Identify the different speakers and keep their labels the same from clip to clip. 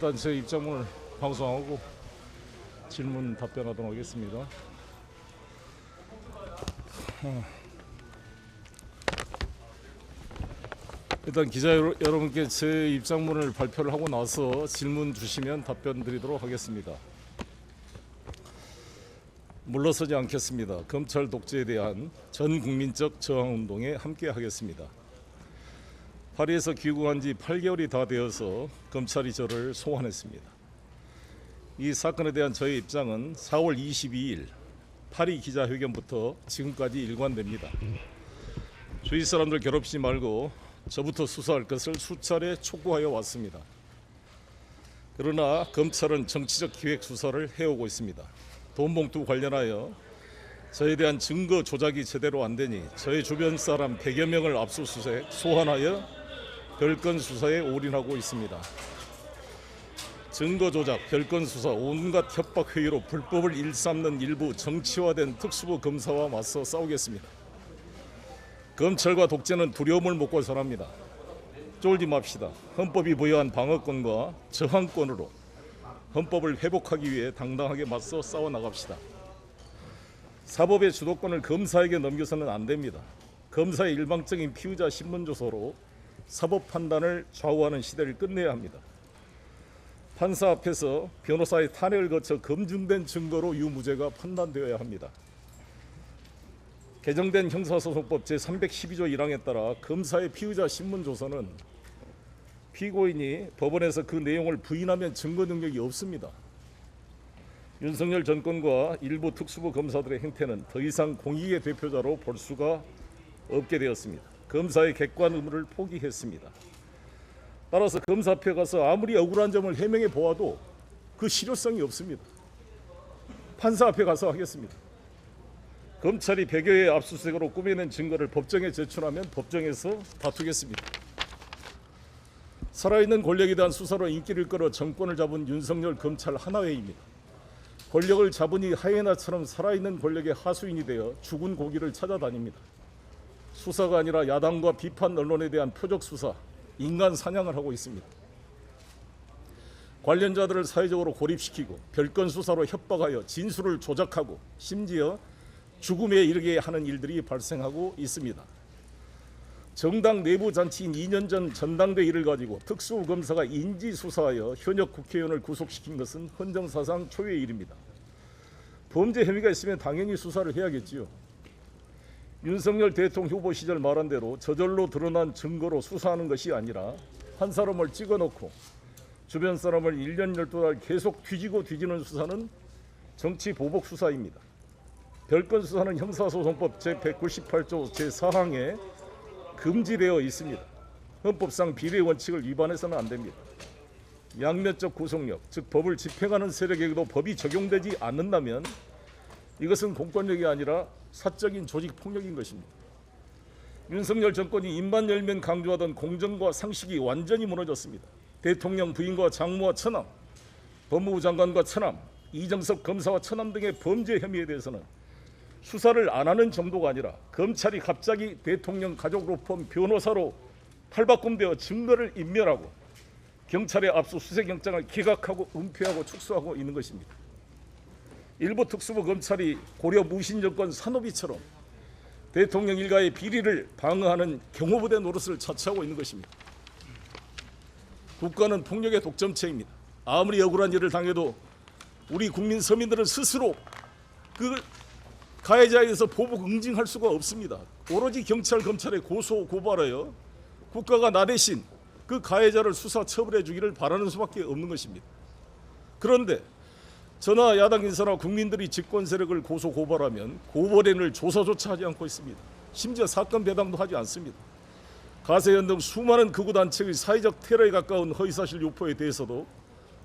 Speaker 1: 일단 제 입장문을 방송하고 질문 답변하도록 하겠습니다. 일단 기자 여러분께 제 입장문을 발표를 하고 나서 질문 주시면 답변 드리도록 하겠습니다. 물러서지 않겠습니다. 검찰 독재에 대한 전 국민적 저항운동에 함께 하겠습니다. 파리에서 귀국한 지 8개월이 다 되어서 검찰이 저를 소환했습니다. 이 사건에 대한 저의 입장은 4월 22일 파리 기자회견부터 지금까지 일관됩니다. 주위 사람들 괴롭히지 말고 저부터 수사할 것을 수차례 촉구하여 왔습니다. 그러나 검찰은 정치적 기획 수사를 해오고 있습니다. 돈봉투 관련하여 저에 대한 증거 조작이 제대로 안 되니 저의 주변 사람 100여 명을 압수수색, 소환하여 별건 수사에 올인하고 있습니다. 증거 조작, 별건 수사, 온갖 협박 회의로 불법을 일삼는 일부 정치화된 특수부 검사와 맞서 싸우겠습니다. 검찰과 독재는 두려움을 먹고 살합니다. 쫄지 맙시다. 헌법이 부여한 방어권과 저항권으로 헌법을 회복하기 위해 당당하게 맞서 싸워나갑시다. 사법의 주도권을 검사에게 넘겨서는 안 됩니다. 검사의 일방적인 피의자 신문조서로 사법 판단을 좌우하는 시대를 끝내야 합니다. 판사 앞에서 변호사의 탄핵을 거쳐 검증된 증거로 유무죄가 판단되어야 합니다. 개정된 형사소송법 제312조 1항에 따라 검사의 피의자 신문조서는 피고인이 법원에서 그 내용을 부인하면 증거 능력이 없습니다. 윤석열 정권과 일부 특수부 검사들의 행태는 더 이상 공익의 대표자로 볼 수가 없게 되었습니다. 검사의 객관 의무를 포기했습니다. 따라서 검사 앞에 가서 아무리 억울한 점을 해명해 보아도 그 실효성이 없습니다. 판사 앞에 가서 하겠습니다. 검찰이 100여의 압수수색으로 꾸며낸 증거를 법정에 제출하면 법정에서 다투겠습니다. 살아있는 권력에 대한 수사로 인기를 끌어 정권을 잡은 윤석열 검찰 하나회입니다. 권력을 잡으니 하이에나처럼 살아있는 권력의 하수인이 되어 죽은 고기를 찾아다닙니다. 수사가 아니라 야당과 비판 언론에 대한 표적 수사, 인간 사냥을 하고 있습니다. 관련자들을 사회적으로 고립시키고 별건 수사로 협박하여 진술을 조작하고 심지어 죽음에 이르게 하는 일들이 발생하고 있습니다. 정당 내부 잔치인 2년 전 전당대 일을 가지고 특수검사가 인지수사하여 현역 국회의원을 구속시킨 것은 헌정사상 초유의 일입니다. 범죄 혐의가 있으면 당연히 수사를 해야겠지요. 윤석열 대통령 후보 시절 말한 대로 저절로 드러난 증거로 수사하는 것이 아니라 한 사람을 찍어놓고 주변 사람을 1년 12달 계속 뒤지는 수사는 정치 보복 수사입니다. 별건 수사는 형사소송법 제198조 제4항에 금지되어 있습니다. 헌법상 비례 원칙을 위반해서는 안 됩니다. 양면적 구속력, 즉 법을 집행하는 세력에게도 법이 적용되지 않는다면 이것은 공권력이 아니라 사적인 조직 폭력인 것입니다. 윤석열 정권이 입만 열면 강조하던 공정과 상식이 완전히 무너졌습니다. 대통령 부인과 장모와 처남, 법무부 장관과 처남, 이정석 검사와 처남 등의 범죄 혐의에 대해서는 수사를 안 하는 정도가 아니라 검찰이 갑자기 대통령 가족으로 포함 변호사로 탈바꿈되어 증거를 인멸하고 경찰의 압수수색영장을 기각하고 은폐하고 축소하고 있는 것입니다. 일부 특수부 검찰이 고려 무신정권 산호비처럼 대통령 일가의 비리를 방어하는 경호부대 노릇을 자처하고 있는 것입니다. 국가는 폭력의 독점체입니다. 아무리 억울한 일을 당해도 우리 국민 서민들은 스스로 그 가해자에 대해서 보복 응징할 수가 없습니다. 오로지 경찰, 검찰에 고소, 고발하여 국가가 나 대신 그 가해자를 수사 처벌해 주기를 바라는 수밖에 없는 것입니다. 그런데 저나 야당 인사나 국민들이 집권 세력을 고소, 고발하면 고발인을 조사조차 하지 않고 있습니다. 심지어 사건 배당도 하지 않습니다. 가세현 등 수많은 극우단체의 사회적 테러에 가까운 허위사실 유포에 대해서도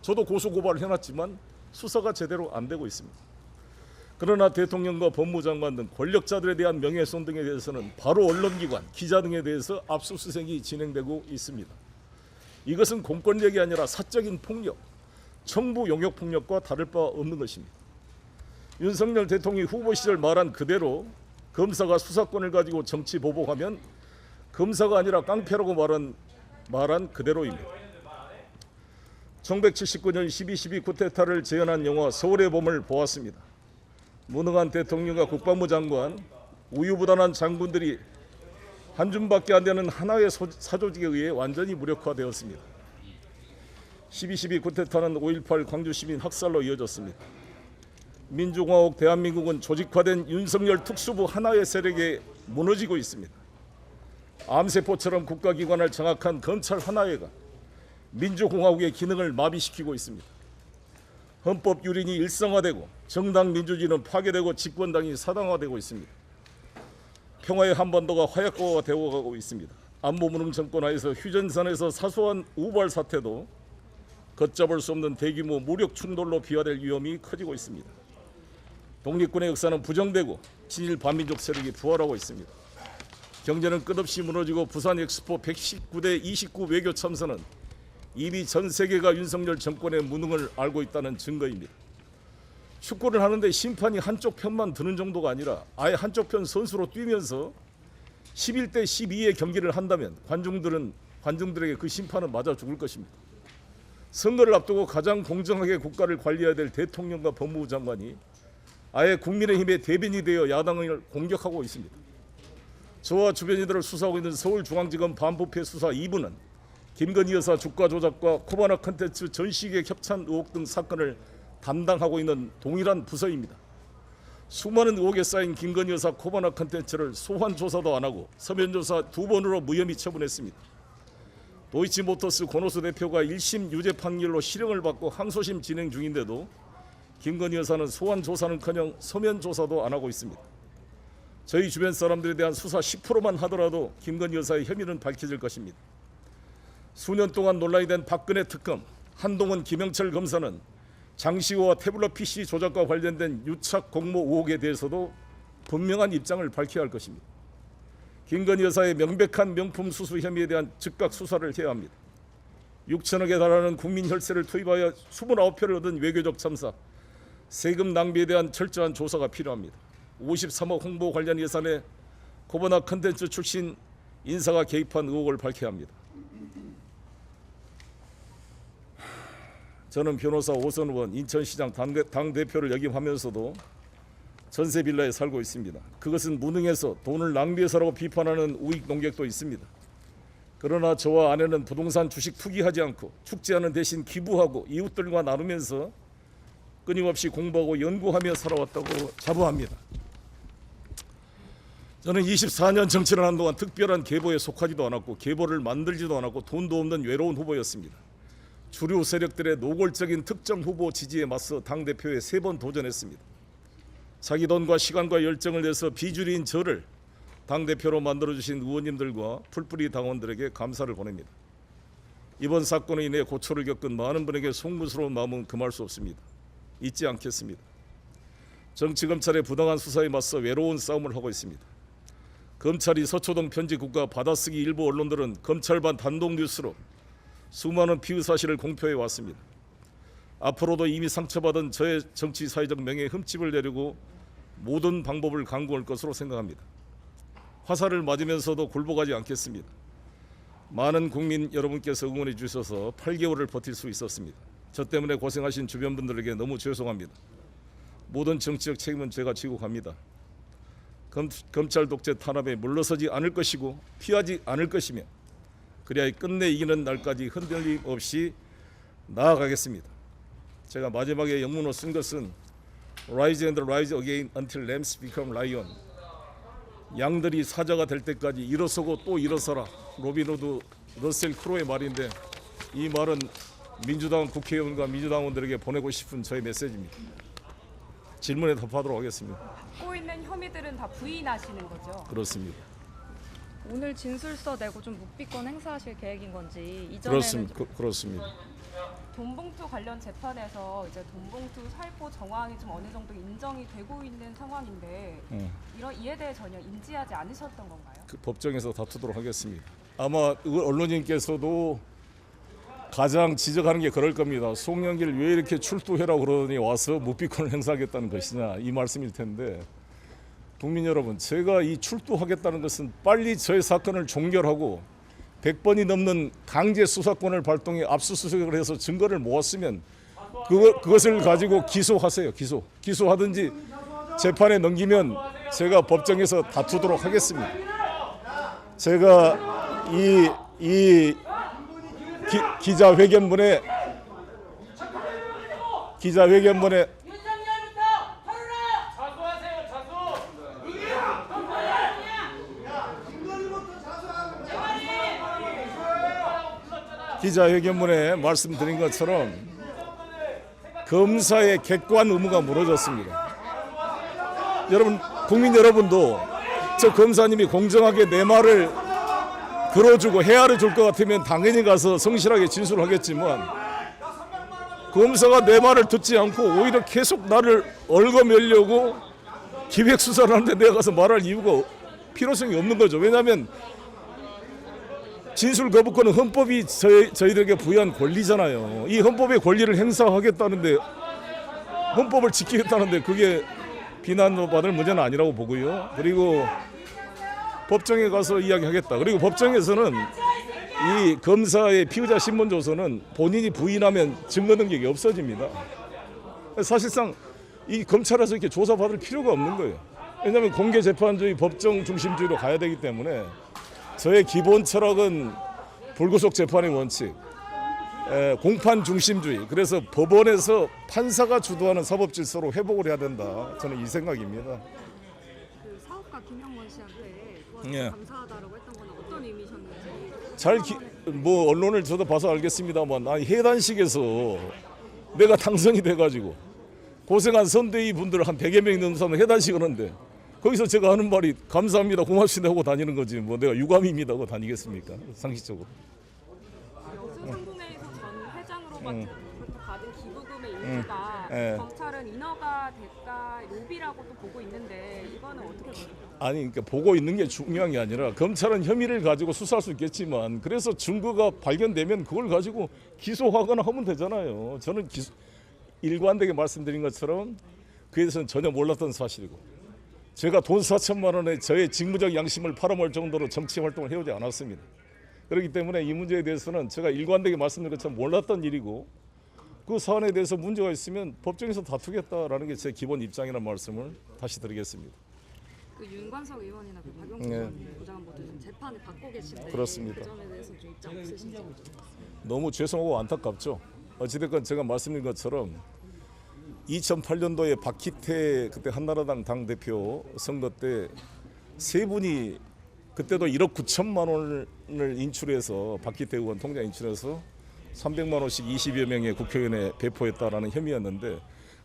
Speaker 1: 저도 고소, 고발을 해놨지만 수사가 제대로 안 되고 있습니다. 그러나 대통령과 법무장관 등 권력자들에 대한 명예훼손 등에 대해서는 바로 언론기관, 기자 등에 대해서 압수수색이 진행되고 있습니다. 이것은 공권력이 아니라 사적인 폭력, 청부 용역 폭력과 다를 바 없는 것입니다. 윤석열 대통령이 후보 시절 말한 그대로 검사가 수사권을 가지고 정치 보복하면 검사가 아니라 깡패라고 말한 그대로입니다. 1979년 12.12 쿠데타를 재현한 영화 서울의 봄을 보았습니다. 무능한 대통령과 국방부 장관, 우유부단한 장군들이 한 줌밖에 안 되는 하나의 사조직에 의해 완전히 무력화되었습니다. 12.12 쿠데타는 5.18 광주시민 학살로 이어졌습니다. 민주공화국 대한민국은 조직화된 윤석열 특수부 하나의 세력에 무너지고 있습니다. 암세포처럼 국가기관을 장악한 검찰 하나회가 민주공화국의 기능을 마비시키고 있습니다. 헌법 유린이 일상화되고 정당 민주주의는 파괴되고 집권당이 사당화되고 있습니다. 평화의 한반도가 화약고가 되어가고 있습니다. 안보무능 정권 하에서 휴전선에서 사소한 우발 사태도 걷잡을 수 없는 대규모 무력 충돌로 비화될 위험이 커지고 있습니다. 독립군의 역사는 부정되고 친일 반민족 세력이 부활하고 있습니다. 경제는 끝없이 무너지고 부산 엑스포 119대 29 외교 참사는 이미 전 세계가 윤석열 정권의 무능을 알고 있다는 증거입니다. 축구를 하는데 심판이 한쪽 편만 드는 정도가 아니라 아예 한쪽 편 선수로 뛰면서 11대 12의 경기를 한다면 관중들에게 그 심판은 맞아 죽을 것입니다. 선거를 앞두고 가장 공정하게 국가를 관리해야 될 대통령과 법무부 장관이 아예 국민의힘의 대변인이 되어 야당을 공격하고 있습니다. 저와 주변인들을 수사하고 있는 서울중앙지검 반부패 수사 2부는 김건희 여사 주가 조작과 코바나 콘텐츠 전시객 협찬 의혹 등 사건을 담당하고 있는 동일한 부서입니다. 수많은 의혹에 쌓인 김건희 여사 코바나 콘텐츠를 소환 조사도 안 하고 서면 조사 2번으로 무혐의 처분했습니다. 도이치모터스 권오수 대표가 1심 유죄 판결로 실형을 받고 항소심 진행 중인데도 김건희 여사는 소환 조사는커녕 서면 조사도 안 하고 있습니다. 저희 주변 사람들에 대한 수사 10%만 하더라도 김건희 여사의 혐의는 밝혀질 것입니다. 수년 동안 논란이 된 박근혜 특검, 한동훈 김영철 검사는 장시호와 태블릿 PC 조작과 관련된 유착 공모 의혹에 대해서도 분명한 입장을 밝혀야 할 것입니다. 김건희 여사의 명백한 명품 수수 혐의에 대한 즉각 수사를 해야 합니다. 6천억에 달하는 국민 혈세를 투입하여 29표를 얻은 외교적 참사, 세금 낭비에 대한 철저한 조사가 필요합니다. 53억 홍보 관련 예산에 코바나 콘텐츠 출신 인사가 개입한 의혹을 밝혀야 합니다. 저는 변호사 오선 의원, 인천시장 당대표를 역임하면서도 전세 빌라에 살고 있습니다. 그것은 무능해서 돈을 낭비해서라고 비판하는 우익 농객도 있습니다. 그러나 저와 아내는 부동산 주식 투기하지 않고 축제하는 대신 기부하고 이웃들과 나누면서 끊임없이 공부하고 연구하며 살아왔다고 자부합니다. 저는 24년 정치를 하는 동안 특별한 계보에 속하지도 않았고 계보를 만들지도 않았고 돈도 없는 외로운 후보였습니다. 주류 세력들의 노골적인 특정 후보 지지에 맞서 당대표에 3번 도전했습니다. 자기 돈과 시간과 열정을 내서 비주류인 저를 당대표로 만들어주신 의원님들과 풀뿌리 당원들에게 감사를 보냅니다. 이번 사건으로 인해 고초를 겪은 많은 분에게 송구스러운 마음은 금할 수 없습니다. 잊지 않겠습니다. 정치검찰의 부당한 수사에 맞서 외로운 싸움을 하고 있습니다. 검찰이 서초동 편집국과 받아쓰기 일부 언론들은 검찰반 단독 뉴스로 수많은 피의 사실을 공표해 왔습니다. 앞으로도 이미 상처받은 저의 정치 사회적 명예에 흠집을 내리고 모든 방법을 강구할 것으로 생각합니다. 화살을 맞으면서도 굴복하지 않겠습니다. 많은 국민 여러분께서 응원해 주셔서 8개월을 버틸 수 있었습니다. 저 때문에 고생하신 주변 분들에게 너무 죄송합니다. 모든 정치적 책임은 제가 지고 갑니다. 검찰 독재 탄압에 물러서지 않을 것이고 피하지 않을 것이며 그래야 끝내 이기는 날까지 흔들림 없이 나아가겠습니다. 제가 마지막에 영문으로 쓴 것은 Rise and rise again until lambs become lion. 양들이 사자가 될 때까지 일어서고 또 일어서라. 로빈 후드 러셀 크로의 말인데 이 말은 민주당 국회의원과 민주당원들에게 보내고 싶은 저의 메시지입니다. 질문에 답하도록 하겠습니다.
Speaker 2: 갖고 있는 혐의들은 다 부인하시는 거죠?
Speaker 1: 그렇습니다.
Speaker 3: 오늘 진술서 내고 좀 묵비권 행사하실 계획인 건지 이전에는
Speaker 1: 그렇습니다.
Speaker 2: 돈봉투 관련 재판에서 이제 돈봉투 살포 정황이 좀 어느 정도 인정이 되고 있는 상황인데 이에 대해 전혀 인지하지 않으셨던 건가요?
Speaker 1: 법정에서 다투도록 하겠습니다. 아마 언론님께서도 가장 지적하는 게 그럴 겁니다. 송영길 왜 이렇게 출두해라고 그러더니 와서 묵비권을 행사하겠다는 것이냐 이 말씀일 텐데 국민 여러분, 제가 이 출두하겠다는 것은 빨리 저의 사건을 종결하고 100번이 넘는 강제 수사권을 발동해 압수수색을 해서 증거를 모았으면 그것을 가지고 기소하세요. 기소하든지 재판에 넘기면 제가 법정에서 다투도록 하겠습니다. 제가 이 기자회견문에 말씀드린 것처럼 검사의 객관 의무가 무너졌습니다. 여러분, 국민 여러분도 저 검사님이 공정하게 내 말을 들어주고 헤아려 줄 것 같으면 당연히 가서 성실하게 진술하겠지만, 검사가 내 말을 듣지 않고 오히려 계속 나를 얽어매려고 기획수사를 하는데 내가 가서 말할 이유가 필요성이 없는 거죠. 왜냐하면 진술 거부권은 헌법이 저희들에게 부여한 권리잖아요. 이 헌법의 권리를 행사하겠다는데, 헌법을 지키겠다는데 그게 비난받을 문제는 아니라고 보고요. 그리고 법정에 가서 이야기하겠다. 그리고 법정에서는 이 검사의 피의자 신문 조서는 본인이 부인하면 증거 능력이 없어집니다. 사실상 이 검찰에서 이렇게 조사받을 필요가 없는 거예요. 왜냐하면 공개 재판주의, 법정 중심주의로 가야 되기 때문에 저의 기본 철학은 불구속 재판의 원칙, 공판 중심주의. 그래서 법원에서 판사가 주도하는 사법 질서로 회복을 해야 된다. 저는 이 생각입니다.
Speaker 3: 그 사업가 김영건 씨한테
Speaker 1: 예.
Speaker 3: 감사하다라고 했던 건 어떤 의미셨는지.
Speaker 1: 뭐 언론을 저도 봐서 알겠습니다만, 해단식에서 내가 당선이 돼가지고 고생한 선대위 분들 한 100여 명이 넘는 사람은 해단식을 하는데, 거기서 제가 하는 말이 감사합니다, 고맙습니다 하고 다니는 거지, 뭐 내가 유감입니다 하고 다니겠습니까? 상식적으로.
Speaker 2: 여수상공회에서 전 회장으로부터 받은 기부금의 일부가 검찰은 인허가 대가 로비라고 또 보고 있는데, 이거는 어떻게 보세요?
Speaker 1: 아니, 그러니까 보고 있는 게 중요한 게 아니라, 검찰은 혐의를 가지고 수사할 수 있겠지만, 그래서 증거가 발견되면 그걸 가지고 기소하거나 하면 되잖아요. 저는 일관되게 말씀드린 것처럼 그에 대해서는 전혀 몰랐던 사실이고, 제가 돈 4천만 원에 저의 직무적 양심을 팔아먹을 정도로 정치 활동을 해오지 않았습니다. 그렇기 때문에 이 문제에 대해서는 제가 일관되게 말씀드린 것처럼 몰랐던 일이고, 그 사안에 대해서 문제가 있으면 법정에서 다투겠다라는 게 제 기본 입장이라는 말씀을 다시 드리겠습니다.
Speaker 3: 그 윤관석 의원이나 그 박영수 의원 부장관보다 좀 재판을 받고 계신데,
Speaker 1: 그렇습니다.
Speaker 3: 그 점에 대해서 좀 입장 없으신지.
Speaker 1: 너무 죄송하고 안타깝죠. 어찌됐건 제가 말씀드린 것처럼 2008년도에 박희태 그때 한나라당 당대표 선거 때 세 분이 그때도 1억 9천만 원을 인출해서, 박희태 의원 통장 인출해서 300만 원씩 20여 명의 국회의원에 배포했다라는 혐의였는데,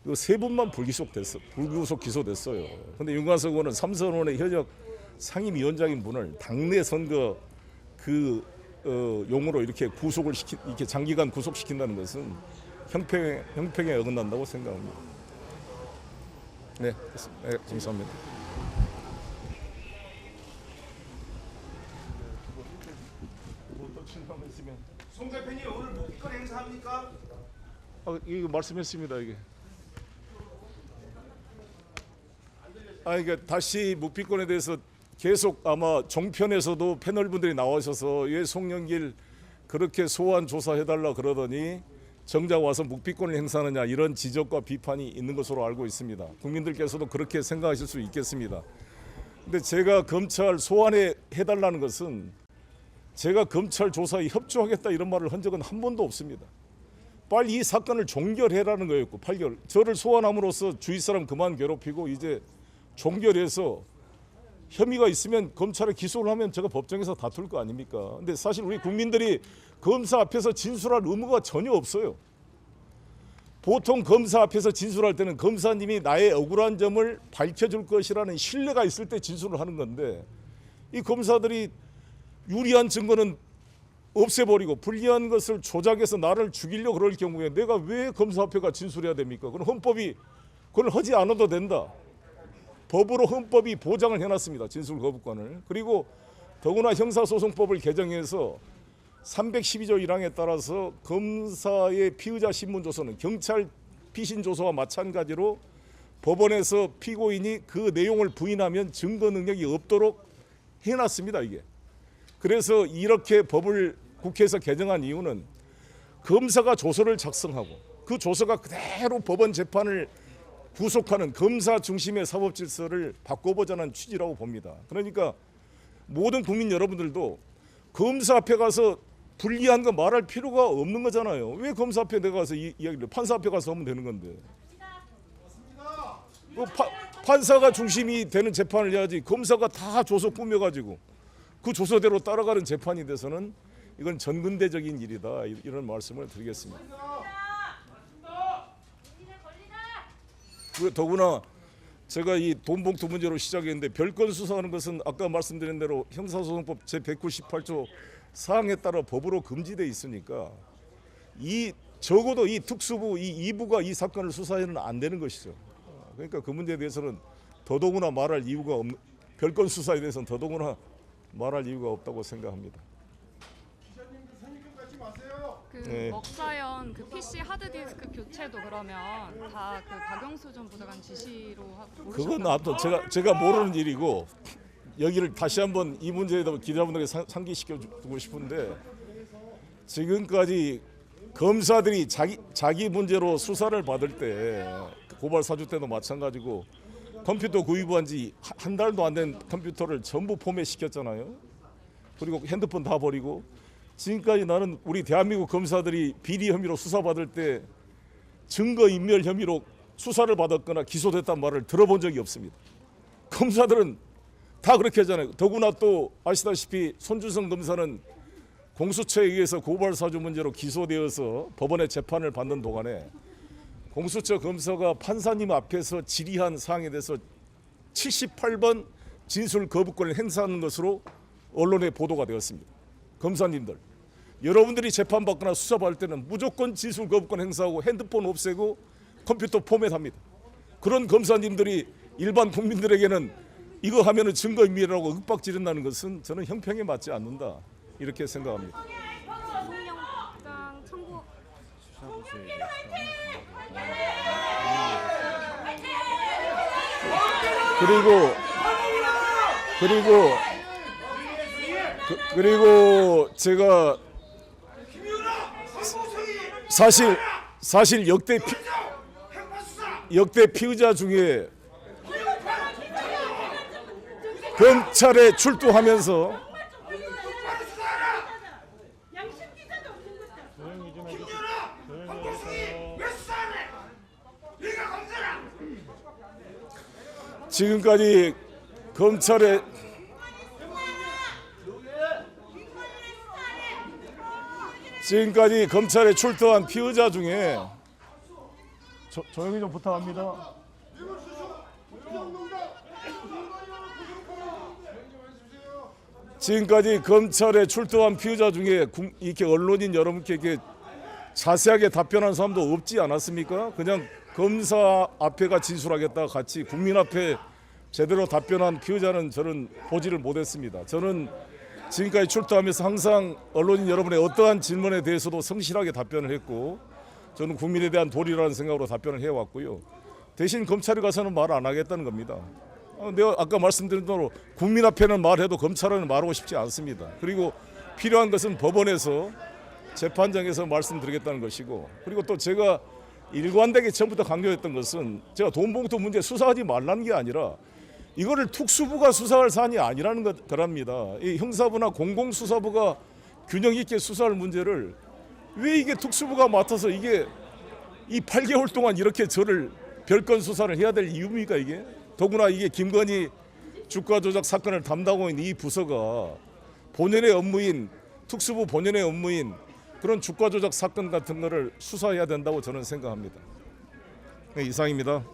Speaker 1: 그 세 분만 불구속 기소됐어요. 그런데 윤관석 의원은 삼선원의 현역 상임위원장인 분을 당내 선거 용으로 이렇게 이렇게 장기간 구속시킨다는 것은 형평에 어긋난다고 생각합니다. 네, 감사합니다.
Speaker 4: 송 대표님 오늘 묵비권 행사합니까?
Speaker 1: 이거 말씀했습니다. 이게. 그러니까 다시 묵비권에 대해서 계속 아마 종편에서도 패널분들이 나오셔서 왜 송영길 그렇게 소환 조사해달라 그러더니 정작 와서 묵비권을 행사하느냐, 이런 지적과 비판이 있는 것으로 알고 있습니다. 국민들께서도 그렇게 생각하실 수 있겠습니다. 근데 제가 검찰 소환해 해달라는 것은 제가 검찰 조사에 협조하겠다 이런 말을 한 적은 한 번도 없습니다. 빨리 이 사건을 종결해라는 거였고, 8개월 저를 소환함으로써 주위 사람 그만 괴롭히고 이제 종결해서 혐의가 있으면 검찰에 기소를 하면 제가 법정에서 다툴 거 아닙니까? 근데 사실 우리 국민들이 검사 앞에서 진술할 의무가 전혀 없어요. 보통 검사 앞에서 진술할 때는 검사님이 나의 억울한 점을 밝혀줄 것이라는 신뢰가 있을 때 진술을 하는 건데, 이 검사들이 유리한 증거는 없애버리고 불리한 것을 조작해서 나를 죽이려고 그럴 경우에 내가 왜 검사 앞에 가 진술해야 됩니까? 그럼 헌법이 그걸 하지 않아도 된다. 법으로 헌법이 보장을 해놨습니다. 진술 거부권을. 그리고 더구나 형사소송법을 개정해서 312조 1항에 따라서 검사의 피의자 신문조서는 경찰 피신조서와 마찬가지로 법원에서 피고인이 그 내용을 부인하면 증거 능력이 없도록 해놨습니다. 이게. 그래서 이렇게 법을 국회에서 개정한 이유는 검사가 조서를 작성하고 그 조서가 그대로 법원 재판을 구속하는 검사 중심의 사법 질서를 바꿔보자는 취지라고 봅니다. 그러니까 모든 국민 여러분들도 검사 앞에 가서 불리한 거 말할 필요가 없는 거잖아요. 왜 검사 앞에 내가 가서 이야기를 판사 앞에 가서 하면 되는 건데. 판사가 중심이 되는 재판을 해야지 검사가 다 조서 꾸며가지고 그 조서대로 따라가는 재판이 돼서는 이건 전근대적인 일이다 이런 말씀을 드리겠습니다. 더구나 제가 이 돈봉투 문제로 시작했는데 별건 수사하는 것은 아까 말씀드린 대로 형사소송법 제198조 사항에 따라 법으로 금지돼 있으니까 적어도 이 특수부 이 2부가 이 사건을 수사해는 안 되는 것이죠. 그러니까 그 문제에 대해서는 더더구나 말할 이유가 없는 별건 수사에 대해서는 더더구나 말할 이유가 없다고 생각합니다.
Speaker 4: 기자님들 선입견 갖지 마세요.
Speaker 3: 그
Speaker 1: 네.
Speaker 3: 먹사연 그 PC 하드디스크 교체도 그러면 다 그 박영수 전 부사관 지시로 하고
Speaker 1: 그건 나도 제가 모르는 일이고 여기를 다시 한번 이 문제에 대해 기자분들에게 상기시켜 주고 싶은데 지금까지 검사들이 자기 문제로 수사를 받을 때 고발 사주 때도 마찬가지고 컴퓨터 구입한 지 한 달도 안 된 컴퓨터를 전부 포맷시켰잖아요. 그리고 핸드폰 다 버리고 지금까지 나는 우리 대한민국 검사들이 비리 혐의로 수사받을 때 증거인멸 혐의로 수사를 받았거나 기소됐단 말을 들어본 적이 없습니다. 검사들은 다 그렇게 하잖아요. 더구나 또 아시다시피 손준성 검사는 공수처에 의해서 고발사주 문제로 기소되어서 법원의 재판을 받는 동안에 공수처 검사가 판사님 앞에서 질의한 사항에 대해서 78번 진술 거부권을 행사하는 것으로 언론에 보도가 되었습니다. 검사님들, 여러분들이 재판받거나 수사받을 때는 무조건 진술 거부권 행사하고 핸드폰 없애고 컴퓨터 포맷합니다. 그런 검사님들이 일반 국민들에게는 이거 하면은 증거인멸이라고 윽박지른다는 것은 저는 형평에 맞지 않는다 이렇게 생각합니다.
Speaker 2: 구속영장 청구
Speaker 1: 그리고 제가 사실 역대 피의자 중에 검찰에 출두하면서 지금까지 검찰에 출두한 피의자 중에 조용히 좀 부탁합니다. 지금까지 검찰에 출두한 피의자 중에 이렇게 언론인 여러분께 이렇게 자세하게 답변한 사람도 없지 않았습니까? 그냥 검사 앞에가 진술하겠다 같이 국민 앞에 제대로 답변한 피의자는 저는 보지를 못했습니다. 저는 지금까지 출두하면서 항상 언론인 여러분의 어떠한 질문에 대해서도 성실하게 답변을 했고 저는 국민에 대한 도리라는 생각으로 답변을 해왔고요. 대신 검찰에 가서는 말 안 하겠다는 겁니다. 내가 아까 말씀드린 대로 국민 앞에는 말해도 검찰은 말하고 싶지 않습니다. 그리고 필요한 것은 법원에서 재판장에서 말씀드리겠다는 것이고 그리고 또 제가 일관되게 처음부터 강조했던 것은 제가 돈봉투 문제 수사하지 말라는 게 아니라 이거를 특수부가 수사할 사안이 아니라는 거랍니다. 이 형사부나 공공수사부가 균형 있게 수사할 문제를 왜 이게 특수부가 맡아서 이게 이 8개월 동안 이렇게 저를 별건 수사를 해야 될 이유입니까 이게? 더구나 이게 김건희 주가 조작 사건을 담당하고 있는 이 부서가 본연의 업무인 특수부 본연의 업무인 그런 주가 조작 사건 같은 거를 수사해야 된다고 저는 생각합니다. 네, 이상입니다.